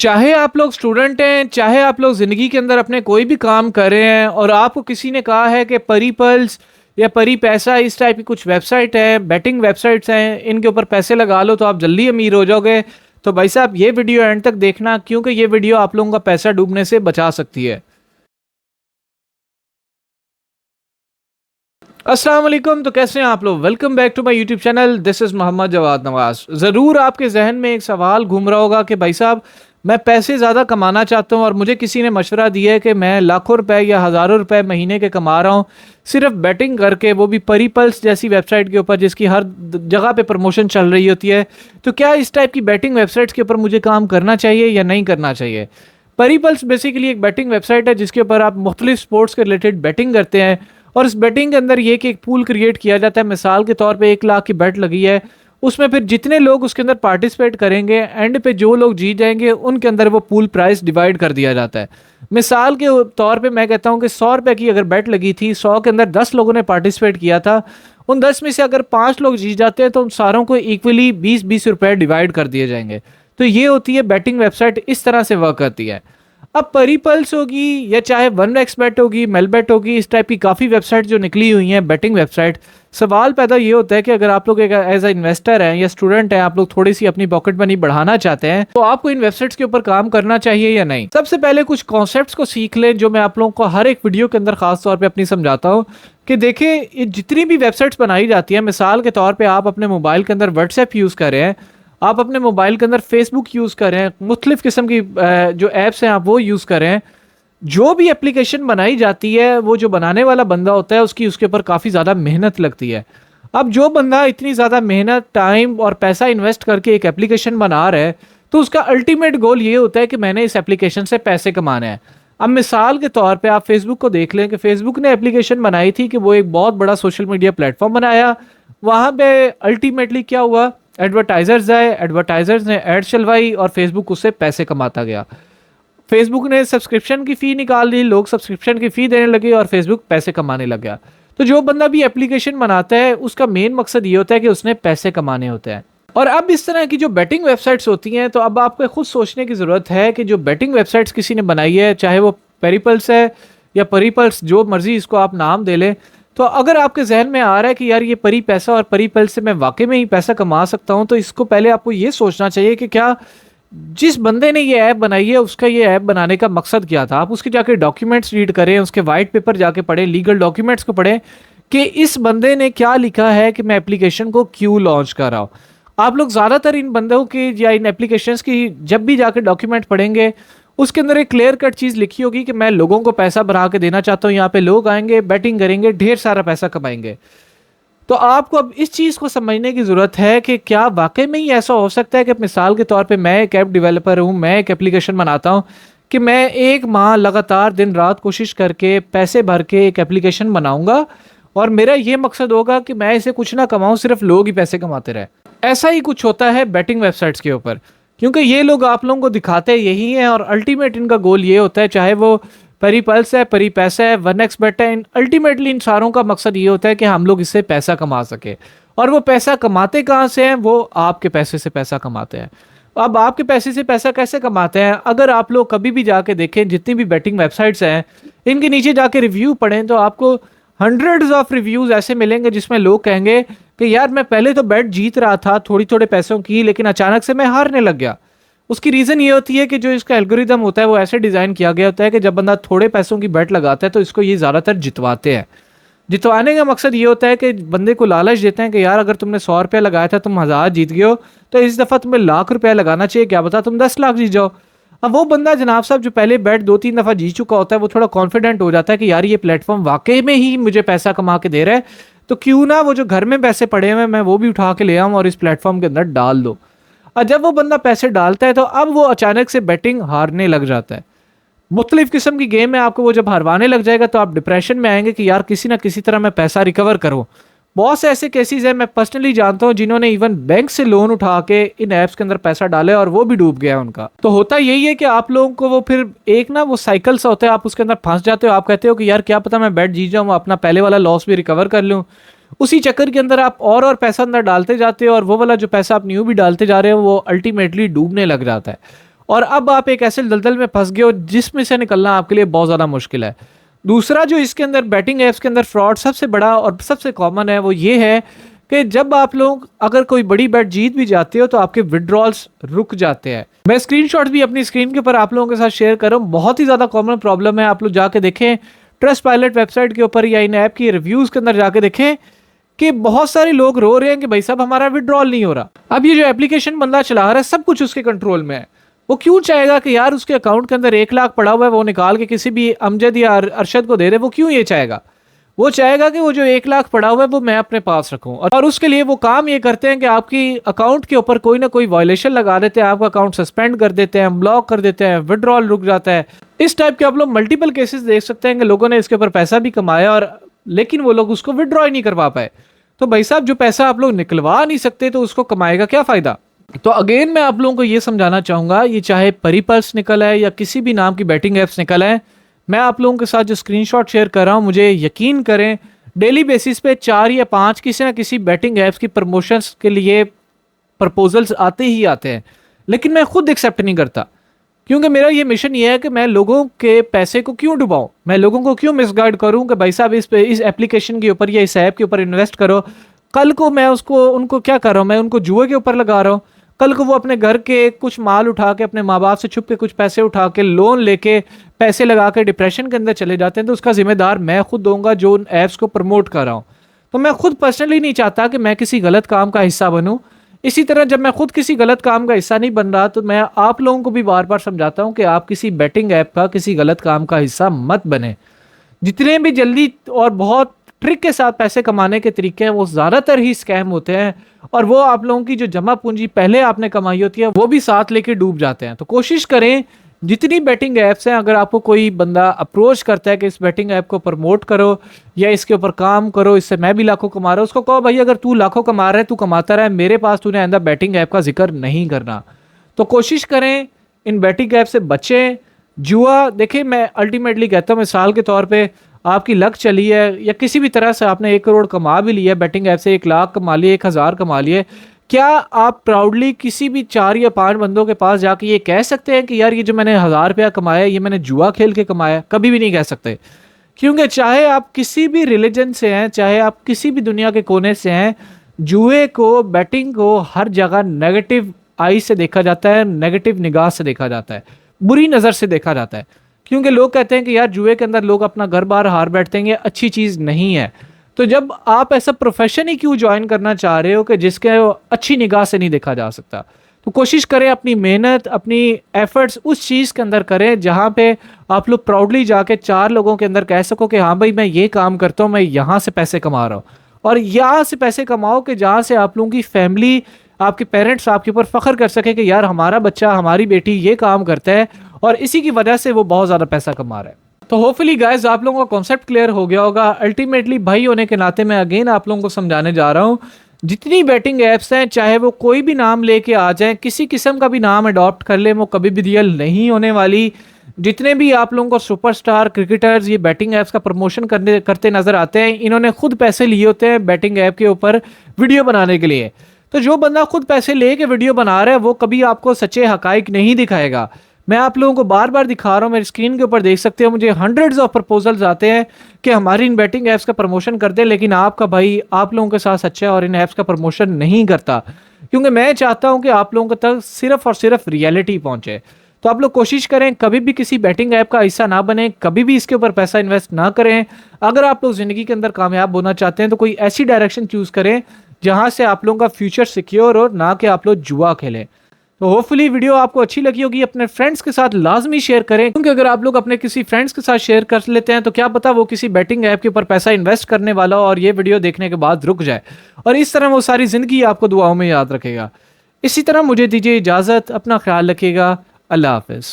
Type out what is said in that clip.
चाहे आप लोग स्टूडेंट हैं, चाहे आप लोग ज़िंदगी के अंदर अपने कोई भी काम कर रहे हैं और आपको किसी ने कहा है कि परी पल्स या परी पैसा इस टाइप की कुछ वेबसाइट है, बेटिंग वेबसाइट्स हैं, इनके ऊपर पैसे लगा लो तो आप जल्दी अमीर हो जाओगे। तो भाई साहब ये वीडियो एंड तक देखना, क्योंकि ये वीडियो आप लोगों का पैसा डूबने से बचा सकती है। अस्सलाम वालेकुम। तो कैसे हैं आप लोग? Welcome back to my YouTube channel. This is Mohammad Jawad Nawaz. ज़रूर आपके जहन में एक सवाल घूम रहा होगा कि भाई साहब मैं पैसे ज़्यादा कमाना चाहता हूँ और मुझे किसी ने मशवरा दिया है कि मैं लाखों रुपए या हज़ारों रुपए महीने के कमा रहा हूँ सिर्फ बैटिंग करके, वो भी परी पल्स जैसी वेबसाइट के ऊपर जिसकी हर जगह पे प्रमोशन चल रही होती है। तो क्या इस टाइप की बैटिंग वेबसाइट्स के ऊपर मुझे काम करना चाहिए या नहीं करना चाहिए? परी पल्स बेसिकली एक बैटिंग वेबसाइट है जिसके ऊपर आप मुख्तलिफ स्पोर्ट्स के रिलेटेड बैटिंग करते हैं और इस बैटिंग के अंदर ये कि एक पूल क्रिएट किया जाता है। मिसाल के तौर पे 1 लाख की बैट लगी है, उसमें फिर जितने लोग उसके अंदर पार्टिसिपेट करेंगे एंड पे जो लोग जीत जाएंगे उनके अंदर वो पूल प्राइस डिवाइड कर दिया जाता है। मिसाल के तौर पे मैं कहता हूँ कि 100 रुपए की अगर बैट लगी थी, 100 के अंदर 10 लोगों ने पार्टिसिपेट किया था, उन 10 में से अगर 5 लोग जीत जाते हैं तो उन सारों को इक्वली 20-20 रुपए डिवाइड कर दिए जाएंगे। तो ये होती है बैटिंग वेबसाइट, इस तरह से वर्क करती है। अब परी पल्स होगी या चाहे 1xbet होगी, मेलबेट होगी, इस टाइप की काफ़ी वेबसाइट जो निकली हुई हैं बैटिंग वेबसाइट। सवाल पैदा ये होता है कि अगर आप लोग एक एज अ इन्वेस्टर हैं या स्टूडेंट हैं, आप लोग थोड़ी सी अपनी पॉकेट मनी बढ़ाना चाहते हैं, तो आपको इन वेबसाइट्स के ऊपर काम करना चाहिए या नहीं। सबसे पहले कुछ कॉन्सेप्ट्स को सीख लें जो मैं आप लोगों को हर एक वीडियो के अंदर खास तौर पर अपनी समझाता हूँ कि देखिए ये जितनी भी वेबसाइट्स बनाई जाती है, मिसाल के तौर पर आप अपने मोबाइल के अंदर व्हाट्सएप यूज़ कर रहे हैं, आप अपने मोबाइल के अंदर फेसबुक यूज़ कर रहे हैं, मुख्तलिफ़ किस्म की जो ऐप्स हैं आप वो यूज़ कर रहे हैं। जो भी एप्लीकेशन बनाई जाती है वो जो बनाने वाला बंदा होता है उसकी उसके ऊपर काफ़ी ज़्यादा मेहनत लगती है। अब जो बंदा इतनी ज़्यादा मेहनत, टाइम और पैसा इन्वेस्ट करके एक एप्लीकेशन बना रहा है तो उसका अल्टीमेट गोल ये होता है कि मैंने इस एप्लीकेशन से पैसे कमाने हैं। अब मिसाल के तौर पे आप फेसबुक को देख लें कि फेसबुक ने एप्लीकेशन बनाई थी कि वो एक बहुत बड़ा सोशल मीडिया प्लेटफॉर्म बनाया। वहाँ पे अल्टीमेटली क्या हुआ, एडवर्टाइजर्स आए, एडवर्टाइजर्स ने एड चलवाई और फेसबुक उससे पैसे कमाता गया। फेसबुक ने सब्सक्रिप्शन की फ़ी निकाल दी, लोग सब्सक्रिप्शन की फ़ी देने लगे और फेसबुक पैसे कमाने लग गया। तो जो बंदा भी एप्लीकेशन बनाता है उसका मेन मकसद ये होता है कि उसने पैसे कमाने होते हैं। और अब इस तरह की जो बैटिंग वेबसाइट्स होती हैं, तो अब आपको खुद सोचने की ज़रूरत है कि जो बैटिंग वेबसाइट्स किसी ने बनाई है, चाहे वो पेरीपल्स है या परीपल्स, जो मर्जी इसको आप नाम दे लें, तो अगर आपके जहन में आ रहा है कि यार ये परी पैसा और परी पल्स से मैं वाकई में ही पैसा कमा सकता हूं, तो इसको पहले आपको ये सोचना चाहिए कि क्या जिस बंदे ने ये ऐप बनाई है उसका ये ऐप बनाने का मकसद क्या था। आप उसके जाके डॉक्यूमेंट्स रीड करें, उसके वाइट पेपर जाके पढ़ें, लीगल डॉक्यूमेंट्स को पढ़ें कि इस बंदे ने क्या लिखा है कि मैं एप्लीकेशन को क्यों लॉन्च कर रहा हूँ। आप लोग ज़्यादातर इन बंदों की या इन एप्लीकेशंस की जब भी जाके डॉक्यूमेंट पढ़ेंगे उसके अंदर एक क्लियर कट चीज़ लिखी होगी कि मैं लोगों को पैसा बढ़ा के देना चाहता हूँ, यहाँ पे लोग आएंगे, बैटिंग करेंगे, ढेर सारा पैसा कमाएंगे। तो आपको अब इस चीज़ को समझने की ज़रूरत है कि क्या वाकई में ही ऐसा हो सकता है कि मिसाल के तौर पे मैं एक ऐप डेवलपर हूँ, मैं एक एप्लीकेशन बनाता हूँ कि मैं 1 माह लगातार दिन रात कोशिश करके पैसे भर के एक एप्लीकेशन बनाऊँगा और मेरा ये मकसद होगा कि मैं इसे कुछ ना कमाऊँ, सिर्फ लोग ही पैसे कमाते रहे। ऐसा ही कुछ होता है बैटिंग वेबसाइट्स के ऊपर, क्योंकि ये लोग आप लोगों को दिखाते यही हैं और अल्टीमेट इनका गोल ये होता है, चाहे वो परी पल्स है, परी पैसा है, 1xbet है, अल्टीमेटली इन सारों का मकसद ये होता है कि हम लोग इससे पैसा कमा सके। और वो पैसा कमाते कहाँ से हैं? वो आपके पैसे से पैसा कमाते हैं। अब आपके पैसे से पैसा कैसे कमाते हैं? अगर आप लोग कभी भी जाके देखें, जितनी भी बैटिंग वेबसाइट्स हैं इनके नीचे जाके रिव्यू पढ़ें तो आपको हंड्रेड्स ऑफ रिव्यूज़ ऐसे मिलेंगे जिसमें लोग कहेंगे कि यार मैं पहले तो बैट जीत रहा था थोड़ी थोड़े पैसों की, लेकिन अचानक से मैं हारने लग गया। उसकी रीज़न ये होती है कि जो इसका एल्गोरिदम होता है वो ऐसे डिज़ाइन किया गया होता है कि जब बंदा थोड़े पैसों की बैट लगाता है तो इसको ये ज़्यादातर जितवाते हैं। जितवाने का मकसद ये होता है कि बंदे को लालच देते हैं कि यार अगर तुमने 100 रुपया लगाया था, तुम 1000 जीत गए हो, तो इस दफ़ा तुम्हें लाख रुपया लगाना चाहिए, क्या पता तुम 10 लाख जीत जाओ। अब वो बंदा जनाब साहब जो पहले बैट 2-3 दफ़ा जीत चुका होता है वो थोड़ा कॉन्फिडेंट हो जाता है कि यार ये प्लेटफॉर्म वाकई में ही मुझे पैसा कमा के दे रहा है, तो क्यों ना वो जो घर में पैसे पड़े हुए मैं वो भी उठा के ले आऊँ और इस प्लेटफॉर्म के अंदर डाल दो। और जब वो बंदा पैसे डालता है तो अब वो अचानक से बैटिंग हारने लग जाता है। मुख्तलिफ किस्म की गेम में आपको वो जब हरवाने लग जाएगा तो आप डिप्रेशन में आएंगे कि यार किसी ना किसी तरह मैं पैसा रिकवर करूं। बहुत से ऐसे केसेस हैं, मैं पर्सनली जानता हूं, जिन्होंने इवन बैंक से लोन उठा के इन ऐप्स के अंदर पैसा डाले और वो भी डूब गया उनका। तो होता यही है कि आप लोगों को वो फिर एक ना वो साइकिल सा होता है, आप उसके अंदर फंस जाते हो। आप कहते हो कि यार क्या पता मैं बैट जीत जाऊँ, अपना पहले वाला लॉस भी रिकवर कर लूँ। उसी चक्कर के अंदर आप और पैसा अंदर डालते जाते हो और वो वाला जो पैसा आप न्यू भी डालते जा रहे हो वो अल्टीमेटली डूबने लग जाता है। और अब आप एक ऐसे दलदल में फंस गए हो जिसमें से निकलना आपके लिए बहुत ज़्यादा मुश्किल है। दूसरा जो इसके अंदर बैटिंग ऐप्स के अंदर फ्रॉड सबसे बड़ा और सबसे कॉमन है वो ये है कि जब आप लोग अगर कोई बड़ी बैट जीत भी जाते हो तो आपके विड्रॉल्स रुक जाते हैं। मैं स्क्रीनशॉट भी अपनी स्क्रीन के ऊपर आप लोगों के साथ शेयर कर रहा हूँ। बहुत ही ज़्यादा कॉमन प्रॉब्लम है। आप लोग जाके देखें ट्रस्ट पायलट वेबसाइट के ऊपर या इन ऐप की रिव्यूज़ के अंदर जाके देखें कि बहुत सारे लोग रो रहे हैं कि भाई साहब हमारा विड्रॉल नहीं हो रहा। अब ये जो एप्लीकेशन बंदा चला रहा है सब कुछ उसके कंट्रोल में है। वो क्यों चाहेगा कि यार उसके अकाउंट के अंदर 1 लाख पड़ा हुआ है वो निकाल के किसी भी अमजद या अरशद को दे दे? वो क्यों ये चाहेगा? वो चाहेगा कि वो जो 1 लाख पड़ा हुआ है वो मैं अपने पास रखूं। और उसके लिए वो काम ये करते हैं कि आपकी अकाउंट के ऊपर कोई ना कोई वायलेशन लगा देते हैं, आपका अकाउंट सस्पेंड कर देते हैं, ब्लॉक कर देते हैं, विड्रॉल रुक जाता है। इस टाइप के आप लोग मल्टीपल केसेस देख सकते हैं कि लोगों ने इसके ऊपर पैसा भी कमाया और लेकिन वो लोग उसको विड्रॉ ही नहीं करवा पाए। तो भाई साहब जो पैसा आप लोग निकलवा नहीं सकते तो उसको कमाएगा क्या फ़ायदा? तो अगेन मैं आप लोगों को ये समझाना चाहूँगा, ये चाहे परिपल्स निकल है या किसी भी नाम की बैटिंग ऐप्स निकल है, मैं आप लोगों के साथ जो स्क्रीनशॉट शेयर कर रहा हूँ मुझे यकीन करें डेली बेसिस पे 4 या 5 किसी ना किसी बैटिंग ऐप्स की प्रमोशंस के लिए प्रपोजल्स आते ही आते हैं, लेकिन मैं खुद एक्सेप्ट नहीं करता क्योंकि मेरा ये मिशन ये है कि मैं लोगों के पैसे को क्यों डुबाऊं, मैं लोगों को क्यों मिसगाइड करूं कि भाई साहब इस एप्लीकेशन के ऊपर या इस ऐप के ऊपर इन्वेस्ट करो। कल को मैं उनको क्या कर रहा हूं, मैं उनको जुए के ऊपर लगा रहा हूं। कल को वो अपने घर के कुछ माल उठा के अपने माँ बाप से छुप के कुछ पैसे उठा के लोन लेके पैसे लगा के डिप्रेशन के अंदर चले जाते हैं, तो उसका जिम्मेदार मैं खुद दूंगा जो उन ऐप्स को प्रमोट कर रहा हूँ। तो मैं खुद पर्सनली नहीं चाहता कि मैं किसी गलत काम का हिस्सा बनूं। इसी तरह जब मैं खुद किसी गलत काम का हिस्सा नहीं बन रहा तो मैं आप लोगों को भी बार बार समझाता हूं कि आप किसी बैटिंग ऐप का किसी गलत काम का हिस्सा मत बने। जितने भी जल्दी और बहुत ट्रिक के साथ पैसे कमाने के तरीके हैं वो ज़्यादातर ही स्कैम होते हैं और वो आप लोगों की जो जमा पूंजी पहले आपने कमाई होती है वो भी साथ लेके डूब जाते हैं। तो कोशिश करें जितनी बैटिंग ऐप्स हैं, अगर आपको कोई बंदा अप्रोच करता है कि इस बैटिंग ऐप को प्रमोट करो या इसके ऊपर काम करो, इससे मैं भी लाखों कमा रहा हूँ, उसको कहो भाई अगर तू लाखों कमा रहा है तू कमाता रहा है, मेरे पास तूने आइंदा बैटिंग ऐप का जिक्र नहीं करना। तो कोशिश करें इन बैटिंग ऐप से बचें। जुआ देखिए मैं अल्टीमेटली कहता हूँ मिसाल के तौर पर आपकी लक चली है या किसी भी तरह से आपने 1 करोड़ कमा भी लिया बैटिंग ऐप से, 1 लाख कमा लिए, 1000 कमा लिए, क्या आप प्राउडली किसी भी 4 या 5 बंदों के पास जाके ये कह सकते हैं कि यार ये जो मैंने 1000 रुपया कमाया ये मैंने जुआ खेल के कमाया? कभी भी नहीं कह सकते। क्योंकि चाहे आप किसी भी रिलीजन से हैं, चाहे आप किसी भी दुनिया के कोने से हैं, जुए को बैटिंग को हर जगह नेगेटिव आई से देखा जाता है, नेगेटिव निगाह से देखा जाता है, बुरी नज़र से देखा जाता है। क्योंकि लोग कहते हैं कि यार जुए के अंदर लोग अपना घर बार हार बैठते हैं, ये अच्छी चीज़ नहीं है। तो जब आप ऐसा प्रोफेशन ही क्यों ज्वाइन करना चाह रहे हो कि जिसके अच्छी निगाह से नहीं देखा जा सकता? तो कोशिश करें अपनी मेहनत अपनी एफर्ट्स उस चीज़ के अंदर करें जहाँ पे आप लोग प्राउडली जाके 4 लोगों के अंदर कह सको कि हाँ भाई मैं ये काम करता हूँ, मैं यहाँ से पैसे कमा रहा हूँ। और यहाँ से पैसे कमाओ कि जहाँ से आप लोगों की फैमिली, आपके पेरेंट्स आपके ऊपर फ़ख्र कर सके कि यार हमारा बच्चा, हमारी बेटी ये काम करता है और इसी की वजह से वो बहुत ज़्यादा पैसा कमा रहा है। तो होपफुली गाइस आप लोगों का कॉन्सेप्ट क्लियर हो गया होगा। अल्टीमेटली भाई होने के नाते मैं अगेन आप लोगों को समझाने जा रहा हूँ, जितनी बैटिंग ऐप्स हैं चाहे वो कोई भी नाम लेके आ जाएं, किसी किस्म का भी नाम अडॉप्ट कर लें, वो कभी भी रियल नहीं होने वाली। जितने भी आप लोगों को सुपरस्टार क्रिकेटर्स ये बैटिंग ऐप्स का प्रमोशन करते नजर आते हैं, इन्होंने खुद पैसे लिए होते हैं बैटिंग ऐप के ऊपर वीडियो बनाने के लिए। तो जो बंदा खुद पैसे लेके वीडियो बना रहा है वो कभी आपको सच्चे हकाइक नहीं दिखाएगा। मैं आप लोगों को बार बार दिखा रहा हूँ, मेरी स्क्रीन के ऊपर देख सकते हो, मुझे हंड्रेड्स ऑफ प्रपोजल्स आते हैं कि हमारी इन बैटिंग ऐप्स का प्रमोशन कर दे, लेकिन आपका भाई आप लोगों के साथ सच्चा है और इन ऐप्स का प्रमोशन नहीं करता, क्योंकि मैं चाहता हूँ कि आप लोगों तक सिर्फ और सिर्फ रियलिटी पहुँचे। तो आप लोग कोशिश करें कभी भी किसी बैटिंग ऐप का हिस्सा ना बने, कभी भी इसके ऊपर पैसा इन्वेस्ट ना करें। अगर आप लोग ज़िंदगी के अंदर कामयाब होना चाहते हैं तो कोई ऐसी डायरेक्शन चूज़ करें जहाँ से आप लोगों का फ्यूचर सिक्योर हो, ना कि आप लोग जुआ खेलें। तो होपफुली वीडियो आपको अच्छी लगी होगी, अपने फ्रेंड्स के साथ लाजमी शेयर करें, क्योंकि अगर आप लोग अपने किसी फ्रेंड्स के साथ शेयर कर लेते हैं तो क्या पता वो किसी बैटिंग ऐप के ऊपर पैसा इन्वेस्ट करने वाला हो और ये वीडियो देखने के बाद रुक जाए और इस तरह वो सारी ज़िंदगी आपको दुआओं में याद रखेगा। इसी तरह मुझे दीजिए इजाज़त, अपना ख्याल रखिएगा, अल्लाह हाफ़िज़।